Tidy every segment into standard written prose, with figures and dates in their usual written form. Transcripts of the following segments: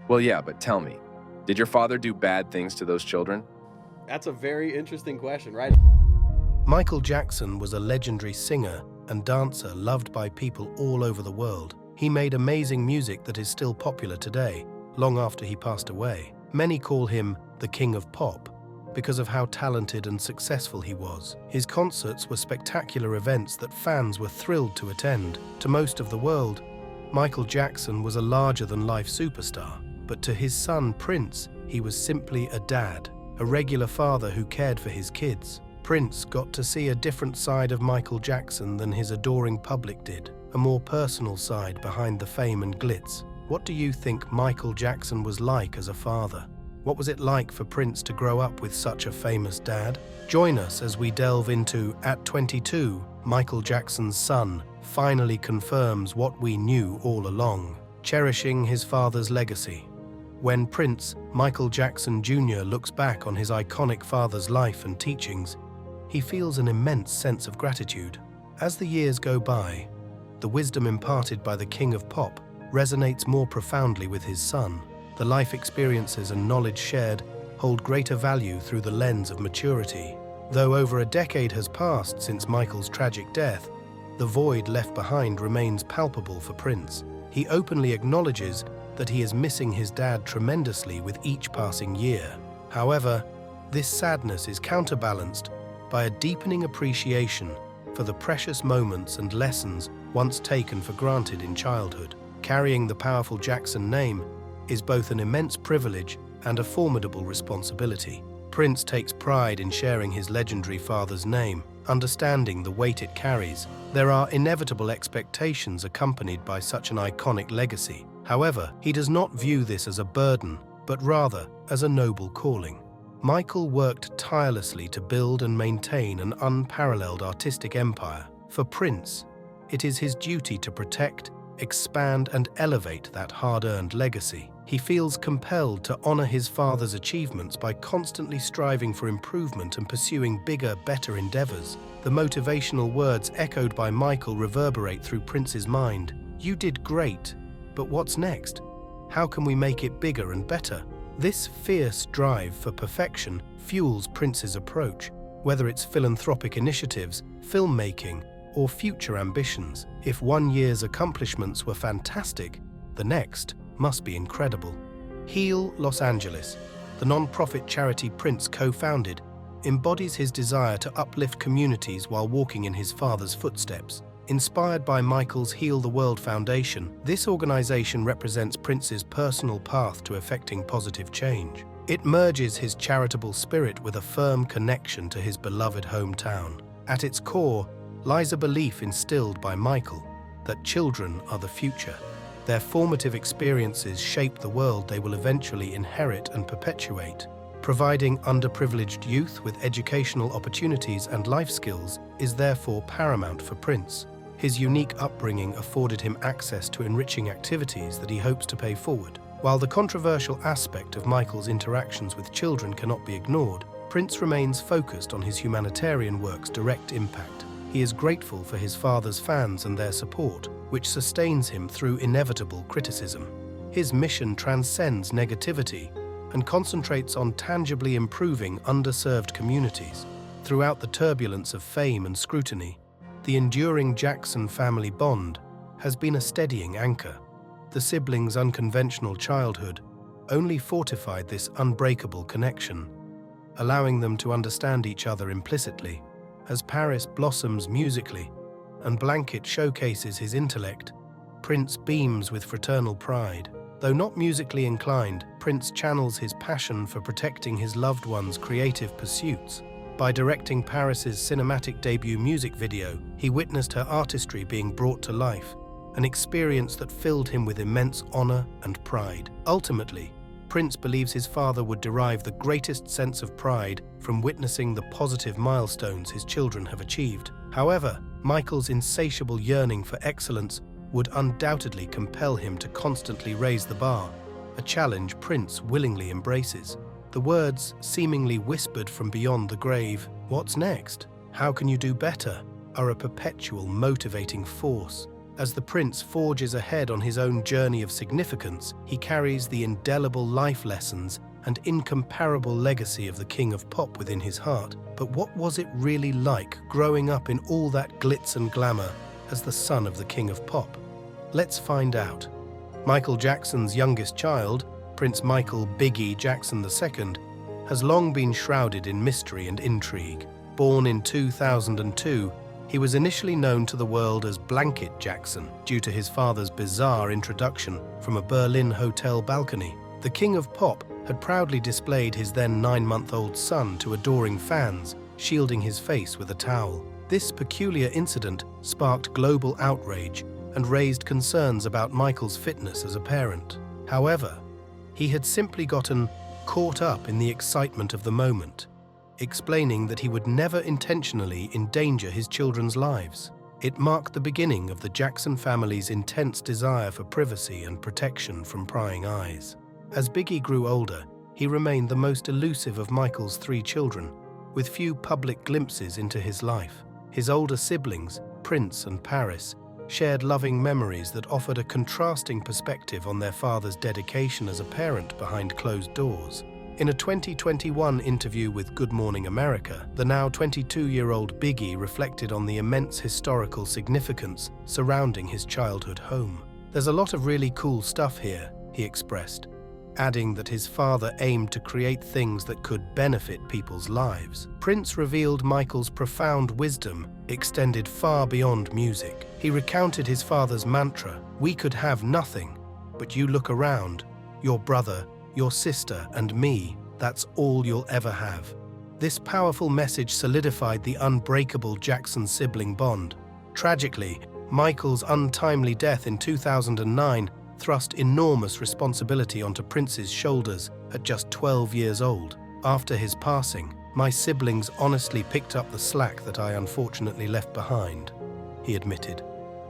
Well, yeah, but tell me, did your father do bad things to those children? That's a very interesting question, right? Michael Jackson was a legendary singer and dancer loved by people all over the world. He made amazing music that is still popular today, long after he passed away. Many call him the King of Pop because of how talented and successful he was. His concerts were spectacular events that fans were thrilled to attend. To most of the world, Michael Jackson was a larger-than-life superstar, but to his son Prince, he was simply a dad, a regular father who cared for his kids. Prince got to see a different side of Michael Jackson than his adoring public did, a more personal side behind the fame and glitz. What do you think Michael Jackson was like as a father? What was it like for Prince to grow up with such a famous dad? Join us as we delve into At 22, Michael Jackson's son finally confirms what we knew all along, cherishing his father's legacy. When Prince, Michael Jackson Jr. looks back on his iconic father's life and teachings, he feels an immense sense of gratitude. As the years go by, the wisdom imparted by the King of Pop resonates more profoundly with his son. The life experiences and knowledge shared hold greater value through the lens of maturity. Though over a decade has passed since Michael's tragic death, the void left behind remains palpable for Prince. He openly acknowledges that he is missing his dad tremendously with each passing year. However, this sadness is counterbalanced by a deepening appreciation for the precious moments and lessons once taken for granted in childhood. Carrying the powerful Jackson name is both an immense privilege and a formidable responsibility. Prince takes pride in sharing his legendary father's name, understanding the weight it carries. There are inevitable expectations accompanied by such an iconic legacy. However, he does not view this as a burden, but rather as a noble calling. Michael worked tirelessly to build and maintain an unparalleled artistic empire. For Prince, it is his duty to protect, expand, and elevate that hard-earned legacy. He feels compelled to honor his father's achievements by constantly striving for improvement and pursuing bigger, better endeavors. The motivational words echoed by Michael reverberate through Prince's mind. "You did great, but what's next? How can we make it bigger and better?" This fierce drive for perfection fuels Prince's approach, whether it's philanthropic initiatives, filmmaking, or future ambitions. If one year's accomplishments were fantastic, the next must be incredible. Heal Los Angeles, the non-profit charity Prince co-founded, embodies his desire to uplift communities while walking in his father's footsteps. Inspired by Michael's Heal the World Foundation, this organization represents Prince's personal path to effecting positive change. It merges his charitable spirit with a firm connection to his beloved hometown. At its core lies a belief instilled by Michael that children are the future. Their formative experiences shape the world they will eventually inherit and perpetuate. Providing underprivileged youth with educational opportunities and life skills is therefore paramount for Prince. His unique upbringing afforded him access to enriching activities that he hopes to pay forward. While the controversial aspect of Michael's interactions with children cannot be ignored, Prince remains focused on his humanitarian work's direct impact. He is grateful for his father's fans and their support, which sustains him through inevitable criticism. His mission transcends negativity and concentrates on tangibly improving underserved communities. Throughout the turbulence of fame and scrutiny, the enduring Jackson family bond has been a steadying anchor. The siblings' unconventional childhood only fortified this unbreakable connection, allowing them to understand each other implicitly. As Paris blossoms musically and Blanket showcases his intellect, Prince beams with fraternal pride. Though not musically inclined, Prince channels his passion for protecting his loved ones' creative pursuits. By directing Paris's cinematic debut music video, he witnessed her artistry being brought to life, an experience that filled him with immense honor and pride. Ultimately, Prince believes his father would derive the greatest sense of pride from witnessing the positive milestones his children have achieved. However, Michael's insatiable yearning for excellence would undoubtedly compel him to constantly raise the bar, a challenge Prince willingly embraces. The words, seemingly whispered from beyond the grave, "What's next? How can you do better?" are a perpetual motivating force. As the prince forges ahead on his own journey of significance, he carries the indelible life lessons and incomparable legacy of the King of Pop within his heart. But what was it really like growing up in all that glitz and glamour as the son of the King of Pop? Let's find out. Michael Jackson's youngest child, Prince Michael "Biggie" Jackson II, has long been shrouded in mystery and intrigue. Born in 2002, he was initially known to the world as Blanket Jackson due to his father's bizarre introduction from a Berlin hotel balcony. The King of Pop had proudly displayed his then 9-month-old son to adoring fans, shielding his face with a towel. This peculiar incident sparked global outrage and raised concerns about Michael's fitness as a parent. However, he had simply gotten caught up in the excitement of the moment, explaining that he would never intentionally endanger his children's lives. It marked the beginning of the Jackson family's intense desire for privacy and protection from prying eyes. As Biggie grew older, he remained the most elusive of Michael's 3 children, with few public glimpses into his life. His older siblings, Prince and Paris, shared loving memories that offered a contrasting perspective on their father's dedication as a parent behind closed doors. In a 2021 interview with Good Morning America, the now 22-year-old Biggie reflected on the immense historical significance surrounding his childhood home. "There's a lot of really cool stuff here," he expressed, adding that his father aimed to create things that could benefit people's lives. Prince revealed Michael's profound wisdom extended far beyond music. He recounted his father's mantra, "We could have nothing, but you look around, your brother, your sister, and me, that's all you'll ever have." This powerful message solidified the unbreakable Jackson sibling bond. Tragically, Michael's untimely death in 2009 thrust enormous responsibility onto Prince's shoulders at just 12 years old. "After his passing, my siblings honestly picked up the slack that I unfortunately left behind," he admitted,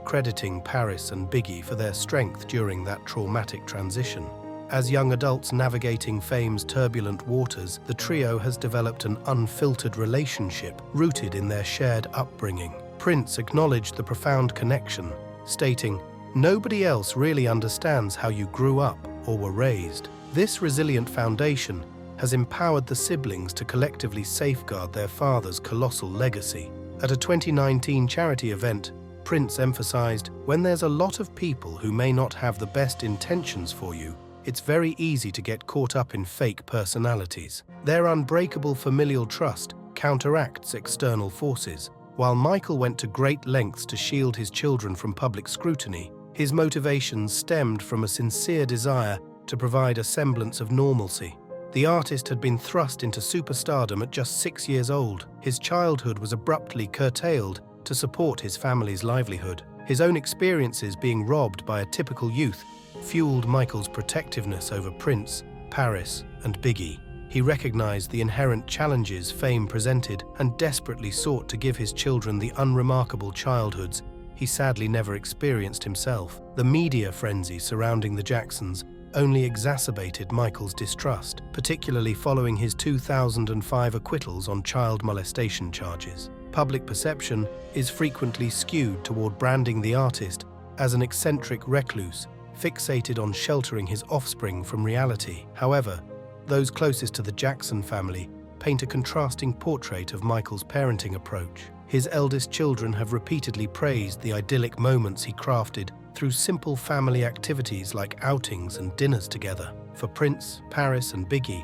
crediting Paris and Biggie for their strength during that traumatic transition. As young adults navigating fame's turbulent waters, the trio has developed an unfiltered relationship rooted in their shared upbringing. Prince acknowledged the profound connection, stating, "Nobody else really understands how you grew up or were raised." This resilient foundation has empowered the siblings to collectively safeguard their father's colossal legacy. At a 2019 charity event, Prince emphasized, "When there's a lot of people who may not have the best intentions for you, it's very easy to get caught up in fake personalities. Their unbreakable familial trust counteracts external forces." While Michael went to great lengths to shield his children from public scrutiny, his motivations stemmed from a sincere desire to provide a semblance of normalcy. The artist had been thrust into superstardom at just 6 years old. His childhood was abruptly curtailed to support his family's livelihood. His own experiences being robbed by a typical youth fueled Michael's protectiveness over Prince, Paris, and Biggie. He recognized the inherent challenges fame presented and desperately sought to give his children the unremarkable childhoods he sadly never experienced himself. The media frenzy surrounding the Jacksons only exacerbated Michael's distrust, particularly following his 2005 acquittals on child molestation charges. Public perception is frequently skewed toward branding the artist as an eccentric recluse, fixated on sheltering his offspring from reality. However, those closest to the Jackson family paint a contrasting portrait of Michael's parenting approach. His eldest children have repeatedly praised the idyllic moments he crafted through simple family activities like outings and dinners together. For Prince, Paris, and Biggie,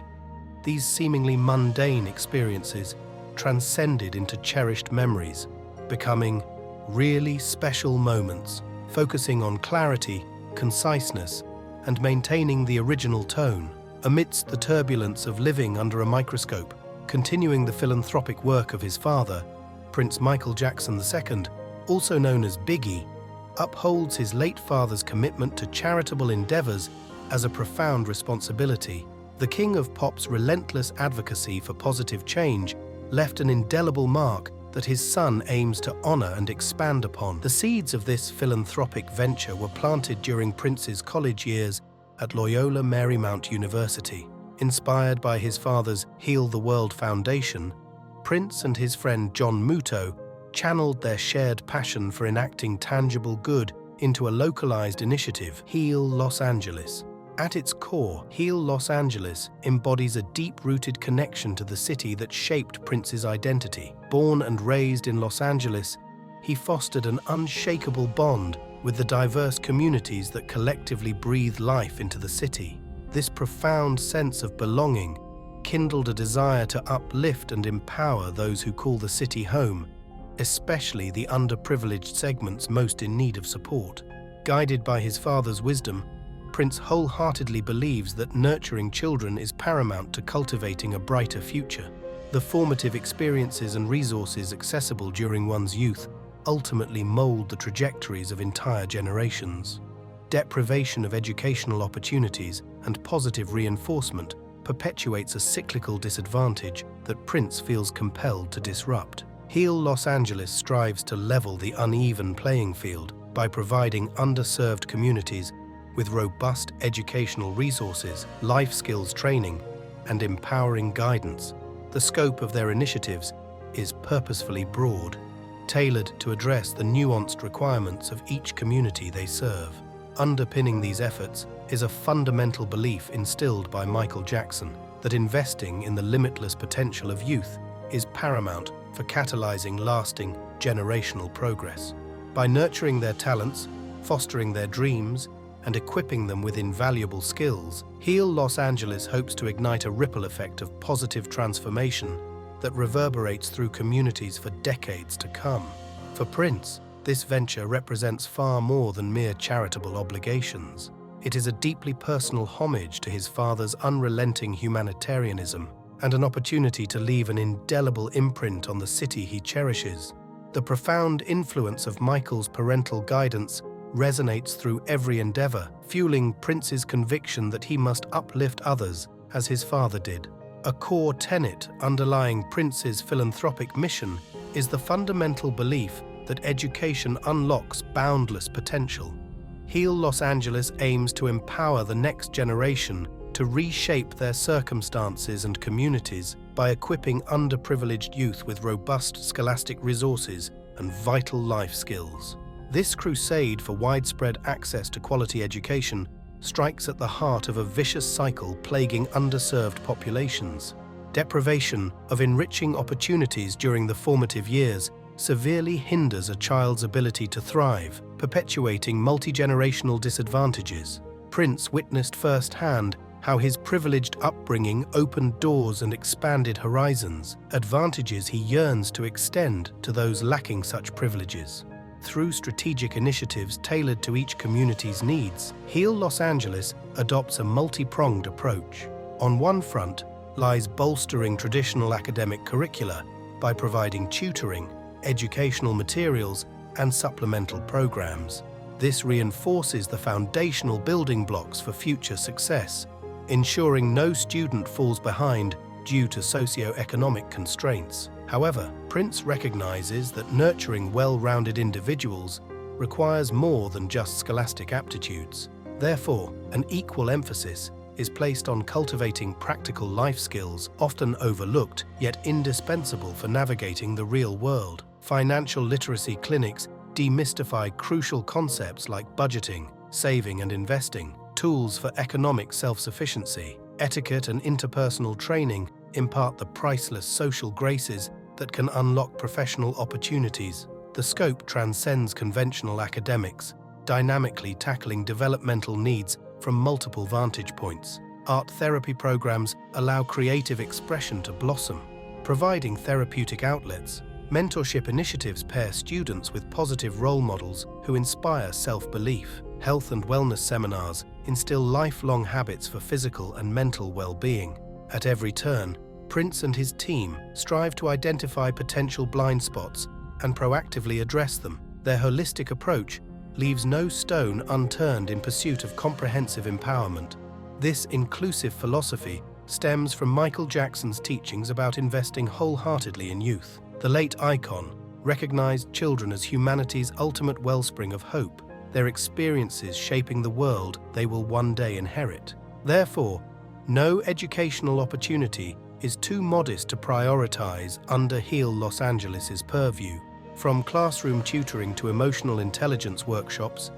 these seemingly mundane experiences transcended into cherished memories, becoming really special moments, focusing on clarity, conciseness, and maintaining the original tone. Amidst the turbulence of living under a microscope, continuing the philanthropic work of his father, Prince Michael Jackson II, also known as Biggie, upholds his late father's commitment to charitable endeavors as a profound responsibility. The King of Pop's relentless advocacy for positive change left an indelible mark that his son aims to honor and expand upon. The seeds of this philanthropic venture were planted during Prince's college years at Loyola Marymount University. Inspired by his father's Heal the World Foundation, Prince and his friend John Muto channeled their shared passion for enacting tangible good into a localized initiative, Heal Los Angeles. At its core, Heal Los Angeles embodies a deep-rooted connection to the city that shaped Prince's identity. Born and raised in Los Angeles, he fostered an unshakable bond with the diverse communities that collectively breathe life into the city. This profound sense of belonging kindled a desire to uplift and empower those who call the city home, especially the underprivileged segments most in need of support. Guided by his father's wisdom, Prince wholeheartedly believes that nurturing children is paramount to cultivating a brighter future. The formative experiences and resources accessible during one's youth ultimately mold the trajectories of entire generations. Deprivation of educational opportunities and positive reinforcement perpetuates a cyclical disadvantage that Prince feels compelled to disrupt. Heal Los Angeles strives to level the uneven playing field by providing underserved communities with robust educational resources, life skills training, and empowering guidance. The scope of their initiatives is purposefully broad, tailored to address the nuanced requirements of each community they serve. Underpinning these efforts is a fundamental belief instilled by Michael Jackson that investing in the limitless potential of youth is paramount for catalyzing lasting generational progress. By nurturing their talents, fostering their dreams, and equipping them with invaluable skills, Heal Los Angeles hopes to ignite a ripple effect of positive transformation that reverberates through communities for decades to come. For Prince, this venture represents far more than mere charitable obligations. It is a deeply personal homage to his father's unrelenting humanitarianism and an opportunity to leave an indelible imprint on the city he cherishes. The profound influence of Michael's parental guidance resonates through every endeavor, fueling Prince's conviction that he must uplift others as his father did. A core tenet underlying Prince's philanthropic mission is the fundamental belief that education unlocks boundless potential. Heal Los Angeles aims to empower the next generation to reshape their circumstances and communities by equipping underprivileged youth with robust scholastic resources and vital life skills. This crusade for widespread access to quality education strikes at the heart of a vicious cycle plaguing underserved populations. Deprivation of enriching opportunities during the formative years severely hinders a child's ability to thrive, perpetuating multi-generational disadvantages. Prince witnessed firsthand how his privileged upbringing opened doors and expanded horizons, advantages he yearns to extend to those lacking such privileges. Through strategic initiatives tailored to each community's needs, Heal Los Angeles adopts a multi-pronged approach. On one front lies bolstering traditional academic curricula by providing tutoring, educational materials, and supplemental programs. This reinforces the foundational building blocks for future success, ensuring no student falls behind due to socio-economic constraints. However, Prince recognizes that nurturing well-rounded individuals requires more than just scholastic aptitudes. Therefore, an equal emphasis is placed on cultivating practical life skills, often overlooked yet indispensable for navigating the real world. Financial literacy clinics demystify crucial concepts like budgeting, saving and investing, tools for economic self-sufficiency. Etiquette and interpersonal training impart the priceless social graces that can unlock professional opportunities. The scope transcends conventional academics, dynamically tackling developmental needs from multiple vantage points. Art therapy programs allow creative expression to blossom, providing therapeutic outlets. Mentorship initiatives pair students with positive role models who inspire self-belief. Health and wellness seminars instill lifelong habits for physical and mental well-being. At every turn, Prince and his team strive to identify potential blind spots and proactively address them. Their holistic approach leaves no stone unturned in pursuit of comprehensive empowerment. This inclusive philosophy stems from Michael Jackson's teachings about investing wholeheartedly in youth. The late icon recognized children as humanity's ultimate wellspring of hope, their experiences shaping the world they will one day inherit. Therefore, no educational opportunity is too modest to prioritize under Heal Los Angeles' purview. From classroom tutoring to emotional intelligence workshops,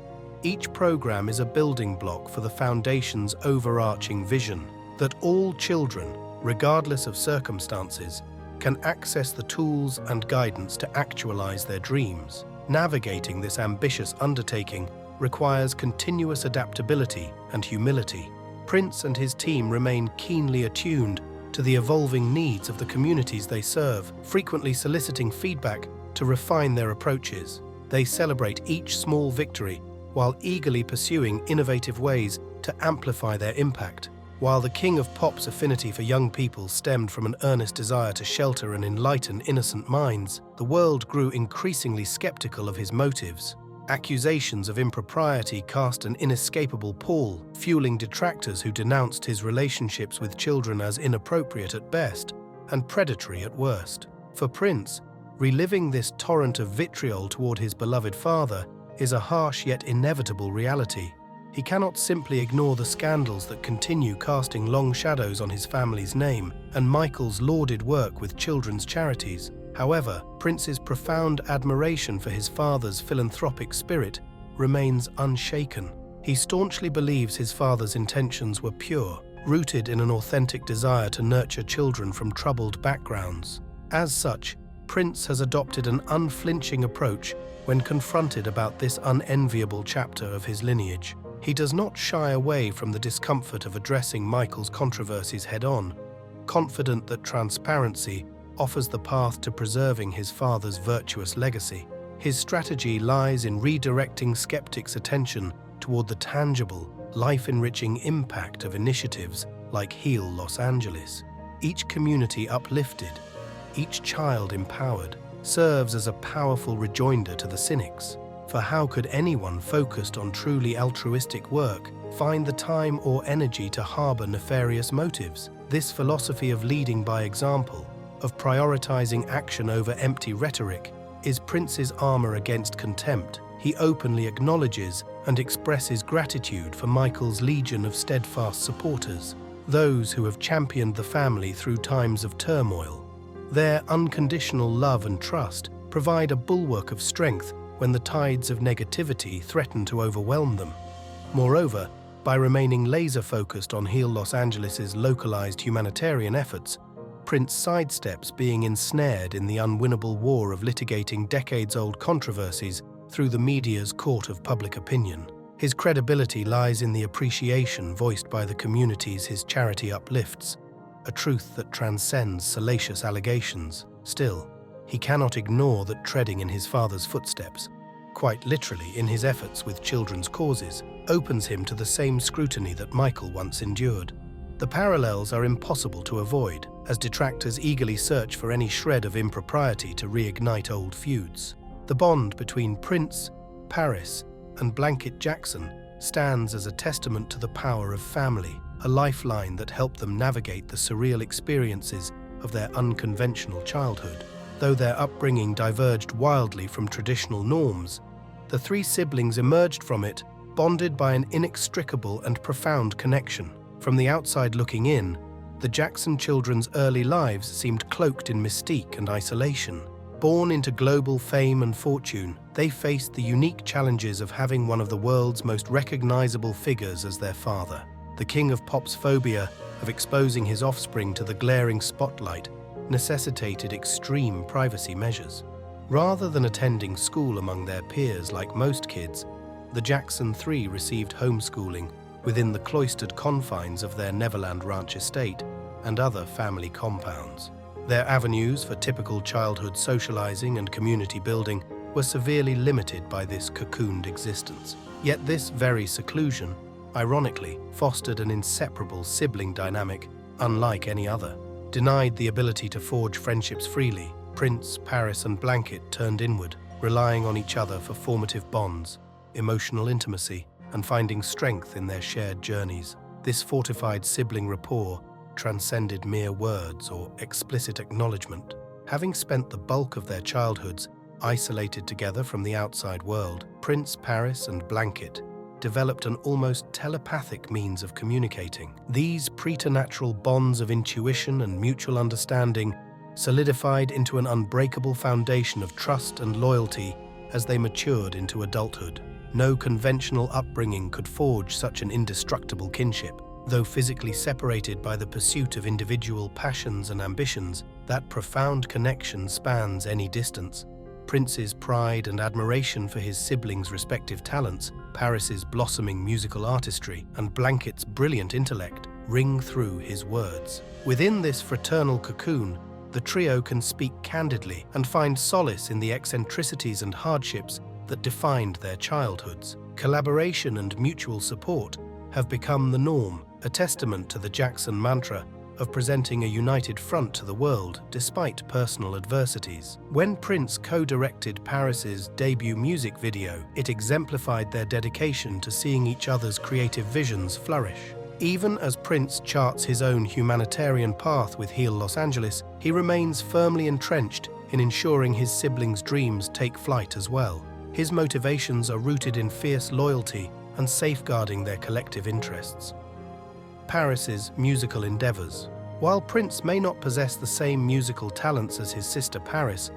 Each program is a building block for the Foundation's overarching vision that all children, regardless of circumstances, can access the tools and guidance to actualize their dreams. Navigating this ambitious undertaking requires continuous adaptability and humility. Prince and his team remain keenly attuned to the evolving needs of the communities they serve, frequently soliciting feedback to refine their approaches. They celebrate each small victory while eagerly pursuing innovative ways to amplify their impact. While the King of Pop's affinity for young people stemmed from an earnest desire to shelter and enlighten innocent minds, the world grew increasingly skeptical of his motives. Accusations of impropriety cast an inescapable pall, fueling detractors who denounced his relationships with children as inappropriate at best and predatory at worst. For Prince, reliving this torrent of vitriol toward his beloved father is a harsh yet inevitable reality. He cannot simply ignore the scandals that continue casting long shadows on his family's name and Michael's lauded work with children's charities. However, Prince's profound admiration for his father's philanthropic spirit remains unshaken. He staunchly believes his father's intentions were pure, rooted in an authentic desire to nurture children from troubled backgrounds. As such, Prince has adopted an unflinching approach when confronted about this unenviable chapter of his lineage. He does not shy away from the discomfort of addressing Michael's controversies head-on, confident that transparency offers the path to preserving his father's virtuous legacy. His strategy lies in redirecting skeptics' attention toward the tangible, life-enriching impact of initiatives like Heal Los Angeles. Each community uplifted, each child empowered, serves as a powerful rejoinder to the cynics. For how could anyone focused on truly altruistic work find the time or energy to harbor nefarious motives? This philosophy of leading by example, of prioritizing action over empty rhetoric, is Prince's armor against contempt. He openly acknowledges and expresses gratitude for Michael's legion of steadfast supporters, those who have championed the family through times of turmoil. Their unconditional love and trust provide a bulwark of strength when the tides of negativity threaten to overwhelm them. Moreover, by remaining laser-focused on Heal Los Angeles' localized humanitarian efforts, Prince sidesteps being ensnared in the unwinnable war of litigating decades-old controversies through the media's court of public opinion. His credibility lies in the appreciation voiced by the communities his charity uplifts, a truth that transcends salacious allegations. Still, he cannot ignore that treading in his father's footsteps, quite literally in his efforts with children's causes, opens him to the same scrutiny that Michael once endured. The parallels are impossible to avoid, as detractors eagerly search for any shred of impropriety to reignite old feuds. The bond between Prince, Paris, and Blanket Jackson stands as a testament to the power of family, a lifeline that helped them navigate the surreal experiences of their unconventional childhood. Though their upbringing diverged wildly from traditional norms, the three siblings emerged from it bonded by an inextricable and profound connection. From the outside looking in, the Jackson children's early lives seemed cloaked in mystique and isolation. Born into global fame and fortune, they faced the unique challenges of having one of the world's most recognizable figures as their father. The King of Pop's phobia of exposing his offspring to the glaring spotlight necessitated extreme privacy measures. Rather than attending school among their peers like most kids, the Jackson Three received homeschooling within the cloistered confines of their Neverland Ranch estate and other family compounds. Their avenues for typical childhood socializing and community building were severely limited by this cocooned existence. Yet this very seclusion, ironically, fostered an inseparable sibling dynamic unlike any other. Denied the ability to forge friendships freely, Prince, Paris, and Blanket turned inward, relying on each other for formative bonds, emotional intimacy, and finding strength in their shared journeys. This fortified sibling rapport transcended mere words or explicit acknowledgement. Having spent the bulk of their childhoods isolated together from the outside world, Prince, Paris, and Blanket developed an almost telepathic means of communicating. These preternatural bonds of intuition and mutual understanding solidified into an unbreakable foundation of trust and loyalty as they matured into adulthood. No conventional upbringing could forge such an indestructible kinship. Though physically separated by the pursuit of individual passions and ambitions, that profound connection spans any distance. Prince's pride and admiration for his siblings' respective talents, Paris's blossoming musical artistry, and Blanket's brilliant intellect ring through his words. Within this fraternal cocoon, the trio can speak candidly and find solace in the eccentricities and hardships that defined their childhoods. Collaboration and mutual support have become the norm, a testament to the Jackson mantra of presenting a united front to the world despite personal adversities. When Prince co-directed Paris's debut music video, it exemplified their dedication to seeing each other's creative visions flourish. Even as Prince charts his own humanitarian path with Heal Los Angeles, he remains firmly entrenched in ensuring his siblings' dreams take flight as well. His motivations are rooted in fierce loyalty and safeguarding their collective interests. Paris's musical endeavors. While Prince may not possess the same musical talents as his sister Paris,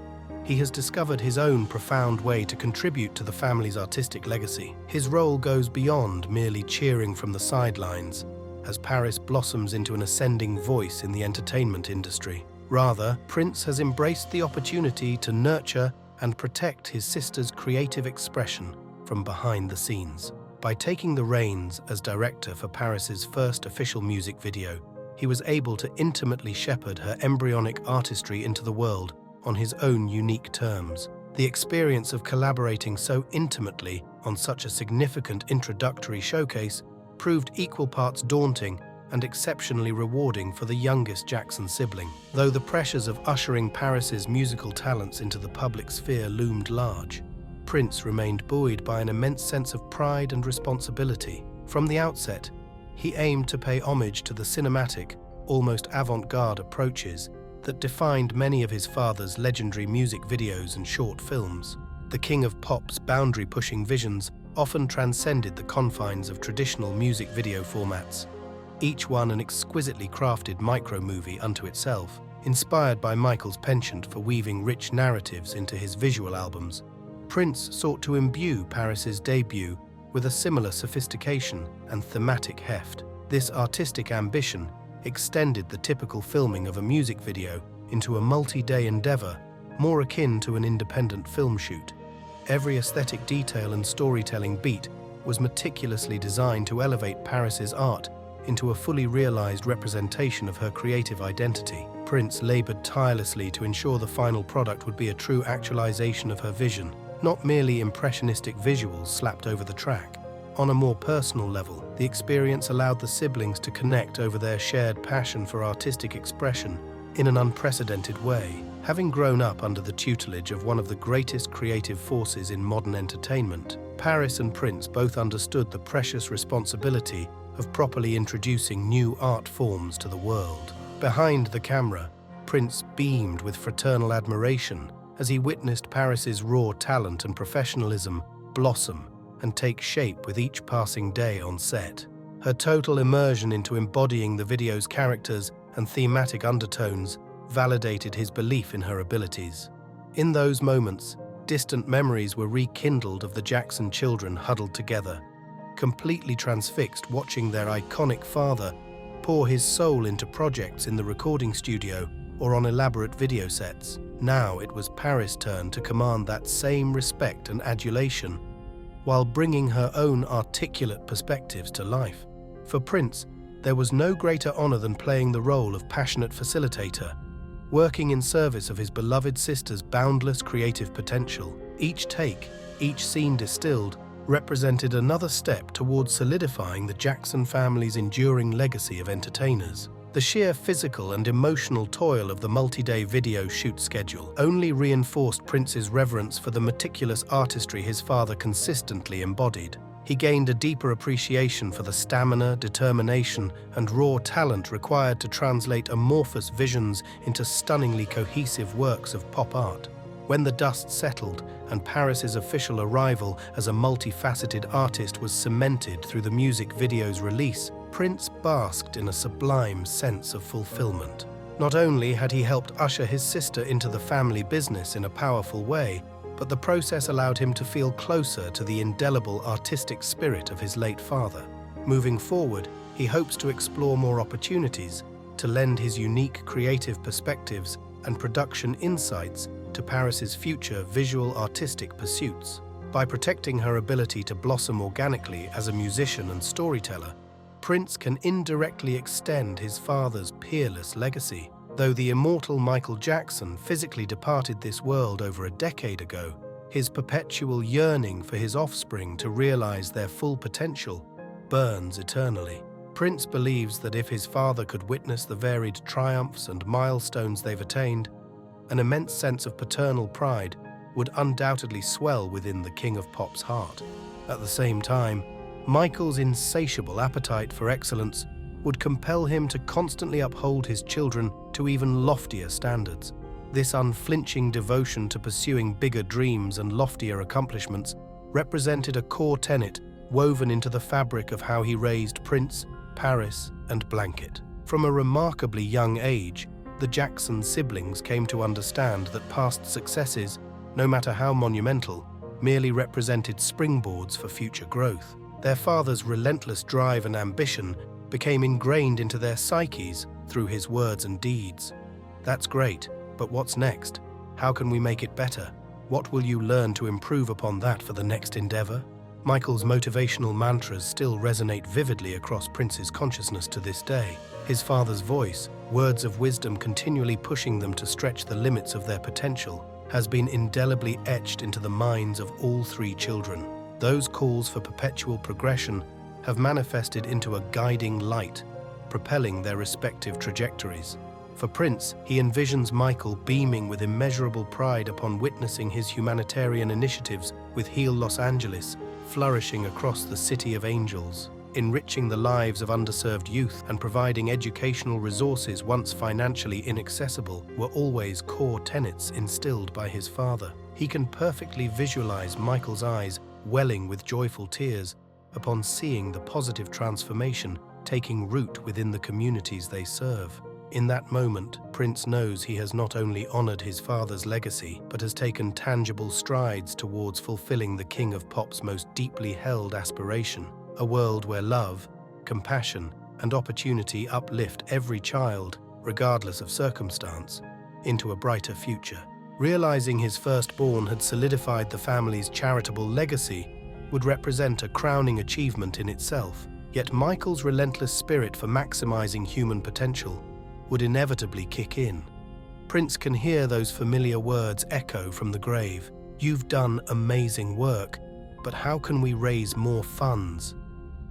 he has discovered his own profound way to contribute to the family's artistic legacy. His role goes beyond merely cheering from the sidelines, as Paris blossoms into an ascending voice in the entertainment industry. Rather, Prince has embraced the opportunity to nurture and protect his sister's creative expression from behind the scenes. By taking the reins as director for Paris's first official music video, he was able to intimately shepherd her embryonic artistry into the world on his own unique terms. The experience of collaborating so intimately on such a significant introductory showcase proved equal parts daunting and exceptionally rewarding for the youngest Jackson sibling. Though the pressures of ushering Paris's musical talents into the public sphere loomed large, Prince remained buoyed by an immense sense of pride and responsibility. From the outset, he aimed to pay homage to the cinematic, almost avant-garde approaches that defined many of his father's legendary music videos and short films. The king of pop's boundary-pushing visions often transcended the confines of traditional music video formats, each one an exquisitely crafted micro-movie unto itself, inspired by Michael's penchant for weaving rich narratives into his visual albums. Prince sought to imbue Paris's debut with a similar sophistication and thematic heft. This artistic ambition extended the typical filming of a music video into a multi-day endeavor more akin to an independent film shoot. Every aesthetic detail and storytelling beat was meticulously designed to elevate Paris's art into a fully realized representation of her creative identity. Prince labored tirelessly to ensure the final product would be a true actualization of her vision, not merely impressionistic visuals slapped over the track. On a more personal level, the experience allowed the siblings to connect over their shared passion for artistic expression in an unprecedented way. Having grown up under the tutelage of one of the greatest creative forces in modern entertainment, Paris and Prince both understood the precious responsibility of properly introducing new art forms to the world. Behind the camera, Prince beamed with fraternal admiration as he witnessed Paris's raw talent and professionalism blossom and take shape with each passing day on set. Her total immersion into embodying the video's characters and thematic undertones validated his belief in her abilities. In those moments, distant memories were rekindled of the Jackson children huddled together, completely transfixed watching their iconic father pour his soul into projects in the recording studio or on elaborate video sets. Now it was Paris' turn to command that same respect and adulation, while bringing her own articulate perspectives to life. For Prince, there was no greater honor than playing the role of passionate facilitator, working in service of his beloved sister's boundless creative potential. Each take, each scene distilled, represented another step towards solidifying the Jackson family's enduring legacy of entertainers. The sheer physical and emotional toil of the multi-day video shoot schedule only reinforced Prince's reverence for the meticulous artistry his father consistently embodied. He gained a deeper appreciation for the stamina, determination, and raw talent required to translate amorphous visions into stunningly cohesive works of pop art. When the dust settled and Paris's official arrival as a multifaceted artist was cemented through the music video's release, Prince basked in a sublime sense of fulfillment. Not only had he helped usher his sister into the family business in a powerful way, but the process allowed him to feel closer to the indelible artistic spirit of his late father. Moving forward, he hopes to explore more opportunities to lend his unique creative perspectives and production insights to Paris's future visual artistic pursuits. By protecting her ability to blossom organically as a musician and storyteller, Prince can indirectly extend his father's peerless legacy. Though the immortal Michael Jackson physically departed this world over a decade ago, his perpetual yearning for his offspring to realize their full potential burns eternally. Prince believes that if his father could witness the varied triumphs and milestones they've attained, an immense sense of paternal pride would undoubtedly swell within the King of Pop's heart. At the same time, Michael's insatiable appetite for excellence would compel him to constantly uphold his children to even loftier standards. This unflinching devotion to pursuing bigger dreams and loftier accomplishments represented a core tenet woven into the fabric of how he raised Prince, Paris, and Blanket. From a remarkably young age, the Jackson siblings came to understand that past successes, no matter how monumental, merely represented springboards for future growth. Their father's relentless drive and ambition became ingrained into their psyches through his words and deeds. That's great, but what's next? How can we make it better? What will you learn to improve upon that for the next endeavor? Michael's motivational mantras still resonate vividly across Prince's consciousness to this day. His father's voice, words of wisdom continually pushing them to stretch the limits of their potential, has been indelibly etched into the minds of all three children. Those calls for perpetual progression have manifested into a guiding light, propelling their respective trajectories. For Prince, he envisions Michael beaming with immeasurable pride upon witnessing his humanitarian initiatives with Heal Los Angeles flourishing across the City of Angels. Enriching the lives of underserved youth and providing educational resources once financially inaccessible were always core tenets instilled by his father. He can perfectly visualize Michael's eyes welling with joyful tears upon seeing the positive transformation taking root within the communities they serve. In that moment, Prince knows he has not only honored his father's legacy, but has taken tangible strides towards fulfilling the King of Pop's most deeply held aspiration, a world where love, compassion, and opportunity uplift every child, regardless of circumstance, into a brighter future. Realizing his firstborn had solidified the family's charitable legacy would represent a crowning achievement in itself. Yet Michael's relentless spirit for maximizing human potential would inevitably kick in. Prince can hear those familiar words echo from the grave. You've done amazing work, but how can we raise more funds,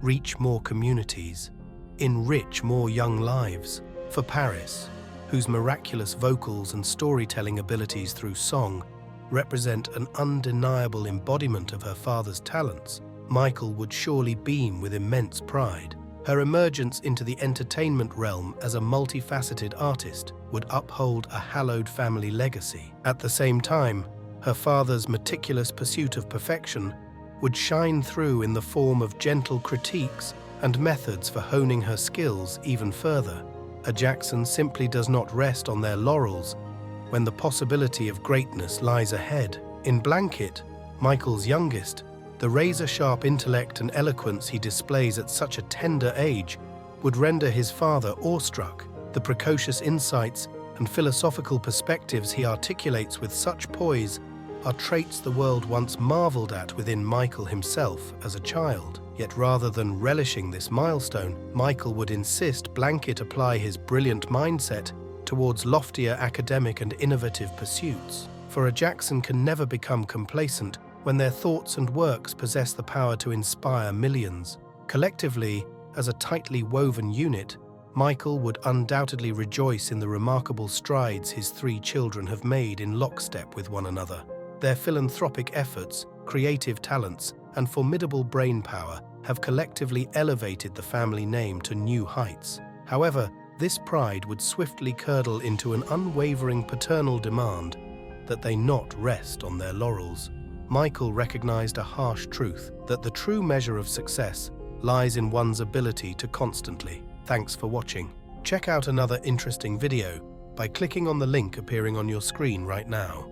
reach more communities, enrich more young lives? For Paris, whose miraculous vocals and storytelling abilities through song represent an undeniable embodiment of her father's talents, Michael would surely beam with immense pride. Her emergence into the entertainment realm as a multifaceted artist would uphold a hallowed family legacy. At the same time, her father's meticulous pursuit of perfection would shine through in the form of gentle critiques and methods for honing her skills even further. A Jackson simply does not rest on their laurels when the possibility of greatness lies ahead. In Blanket, Michael's youngest, the razor-sharp intellect and eloquence he displays at such a tender age would render his father awestruck. The precocious insights and philosophical perspectives he articulates with such poise are traits the world once marveled at within Michael himself as a child. Yet rather than relishing this milestone, Michael would insist Blanket apply his brilliant mindset towards loftier academic and innovative pursuits. For a Jackson can never become complacent when their thoughts and works possess the power to inspire millions. Collectively, as a tightly woven unit, Michael would undoubtedly rejoice in the remarkable strides his three children have made in lockstep with one another. Their philanthropic efforts, creative talents, and formidable brainpower have collectively elevated the family name to new heights. However, this pride would swiftly curdle into an unwavering paternal demand that they not rest on their laurels. Michael recognized a harsh truth, that the true measure of success lies in one's ability to constantly. Thanks for watching. Check out another interesting video by clicking on the link appearing on your screen right now.